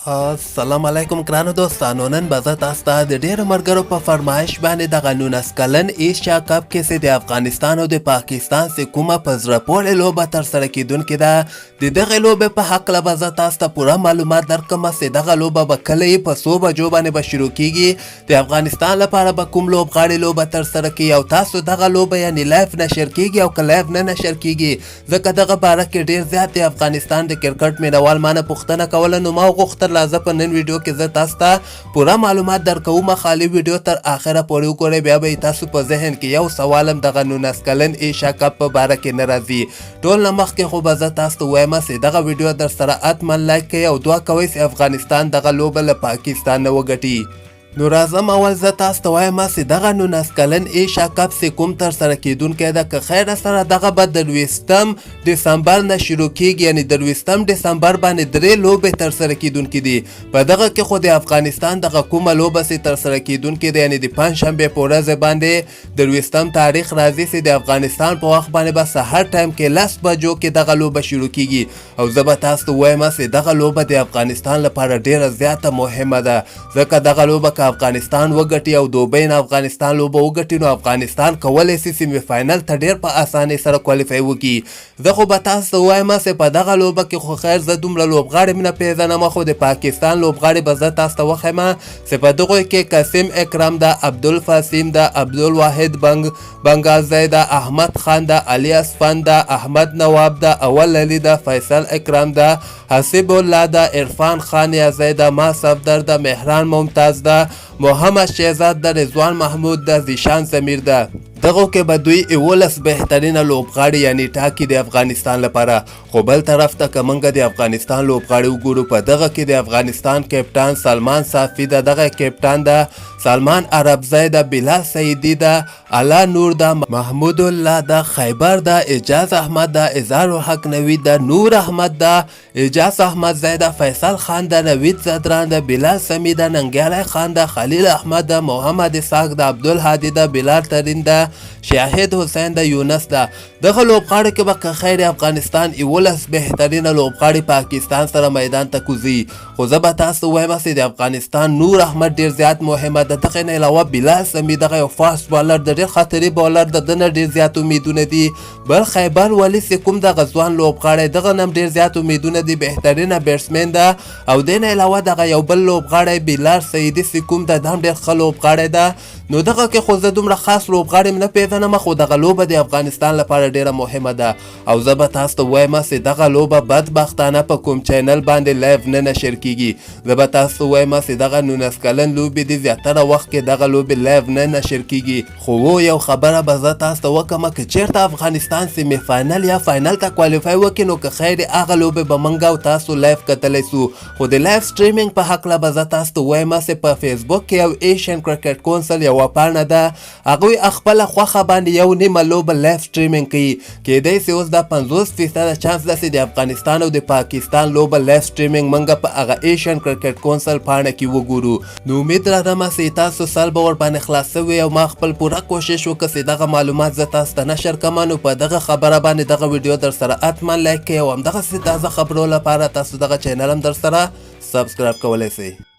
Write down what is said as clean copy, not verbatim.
السلام علیکم ګرانو دوستانو. نن به زه تاسو ته د ډېرو ملګرو په فرمایش باندې دغه 19 کلن ایشیا کپ کې چې د افغانستان او د پاکستان چې کومه په زړه پورې لوبه ترسره کیدونکې ده د دغې لوبې په هکله به زه تاسو ته پوره معلومات درکړم چې دغه لوبه به کله په څو بجو باندې به شروع کیږي، د افغانستان لپاره به کوم لوبغاړي لوبه ترسره کوي او تاسو دغه لوبه یعنې لایف نشر کیږي او که لایف نه نشر کیږي، ځکه دغه باره کې ډېر زیات د افغانستان د کرکټ مینوال مانه پوښتنه کوله. نو ما وغوښتل زه په نن ویډیو کې زه تاسو ته پوره معلومات درکوم. خالي ویډیو تر اخره پورې وګورئ، بیا به تاسو په ذهن کې یو سوال هم دغه 19 کلن ایشیا کپ په باره کې نه راځي. ټول نه مخکې خو به زه تاسو ته وایم چې دغه ویډیو در سره حتما لایک کړئ او دعا کوئ چې افغانستان دغه لوبه له پاکستان نه وګټي. نو راځم اول زه تاسو ته وایم چې دغه 19 کلن ایشیا کپ چې کوم ترسره کیدونکی ده که خیره سره دغه به د 20 دسمبر نه شروع کیږي، یعنې د 20 دسمبر باندې 3 لوبې ترسره کیدونکي دي. په دغه کې خو د افغانستان دغه کومه لوبه چې ترسره کیدونکې ده یعنې د پنجشنبې په ورځ باندې د 20 تاریخ راځي چې د افغانستان په وخت باندې به سهار ټایم کې 10 بجو کې دغه لوبه شروع کیږي. او زه به تاسو ته وایم چې دغه لوبه د افغانستان لپاره ډیره زیاته مهمه ده، ځکه دغه لوبه افغانستان وګټي او دوبۍ نه افغانستان لوبه وګټي نو افغانستان کولی شي سیمې فاینل ته ډېر په اسانۍ سره کوالیفای وکړي. زه خو به تاسو ته وایم چې په دغه لوبه کې خو خیر زه دومره لوبغاړي نه پیژنم، خو د پاکستان لوبغاړي به زه تاسو ته وښیم چې په دغو کې قاسم اکرم ده، عبدالفاسیم ده، عبدالواحد بنګازی ده، احمد خان ده، علي اصفهان ده، احمد نواب ده، اول علي ده، فیصل اکرم ده، حسیب الله ده، عرفان خان یازی ده، ما صفدر ده، مهران ممتاز ده، محمد شهزاد ده، رضوان محمود ده، زیشان سمیر ده. دغو کې به دوی 11 بهترینه لوبغاړي یعنې ټاکي د افغانستان لپاره. خو بل طرف ته که موږ د افغانستان لوبغاړي وګورو په دغه کې د افغانستان کپټان سلمان صافي ده، دغه کپټان ده سلمان عربزی ده، بلال سعیدي ده، علا نور ده، محمود الله ده، خیبر ده، اجاز احمد ده، اظهار الحق نوید ده، نور احمد ده، اجاز احمد زی ده، فیصل خان ده، نوید زدران ده، بلال سمی ده، ننګیالی خان ده، خلیل احمد ده، محمد اسحاق ده، عبدالهادي ده، بلال ترین ده، شاهد حسین ده، یونس ده. دغه لوبغاړي کې به که خیر افغانستان 11 بهترینه لوبغاړي پاکستان سره میدان ته کوزي. خو زه به تاسو وایم چې د افغانستان نور احمد ډېر زیات مهمه ده. دغه نه علاوه بلال سمی دغه یو فاست بالر د ډېر خطري بالر د ده نه ډېر زیات امیدونه دي. بل خیبر ولي چې کوم دغه ځوان لوبغاړی دغه نه هم ډېر زیات امیدونه دي، بهترینه بیټسمین ده. او دې نه علاوه دغه یو بل لوبغاړی بلال سعیدي چې کوم ده هم ډېر ښه لوبغاړی ده. نو دغه کې خو زه دومره خاص لوبغاړي نه پیژنم، خو دغه لوبه د افغانستان لپاره ډیره مهمه ده. او زه به تاسو ته وایم چې دغه لوبه بدبختانه په کوم چینل باندې لایف نه نشر کیږي. زه به تاسو ته وایم چې دغه 19 کلن لوبې دي زیاتره وخت کې دغه لوبې لایف نه نشر کیږي. خو یو خبره به زه تاسو ته وکړم که چیرته افغانستان سیمې فاینل یا فاینل ته کوالیفای وکړي نو که خیر هغه لوبې به موږ او تاسو لایف کتلی سو. خو د لایف سټریمینګ په هکله به زه تاسو ته وایم چې په فیسبوک کې یو ایشین کرکټ کونسل یوه پاڼه ده، هغوی خپله خوښه باندې یو نیمه لوبه لایف سټریمینګ کوي. کیدای شي اوس دا 50% چانس ده چې د افغانستان او د پاکستان لوبه لایف سټریمینګ موږ په هغه ایشین کرکټ کونسل پاڼه کې وګورو. نو امید لرم چې تاسو سل به ورباندې خلاص شوي او ما خپل پوره کوشش وکړ چې دغه معلومات زه تاسو ته نشر کړم. نو په دغه خبره باندې دغه ویډیو در سره حتما لایک کړئ او همدغسې تازه خبرو لپاره تاسو دغه چینل هم در سره سبسکرایب کولی شئ.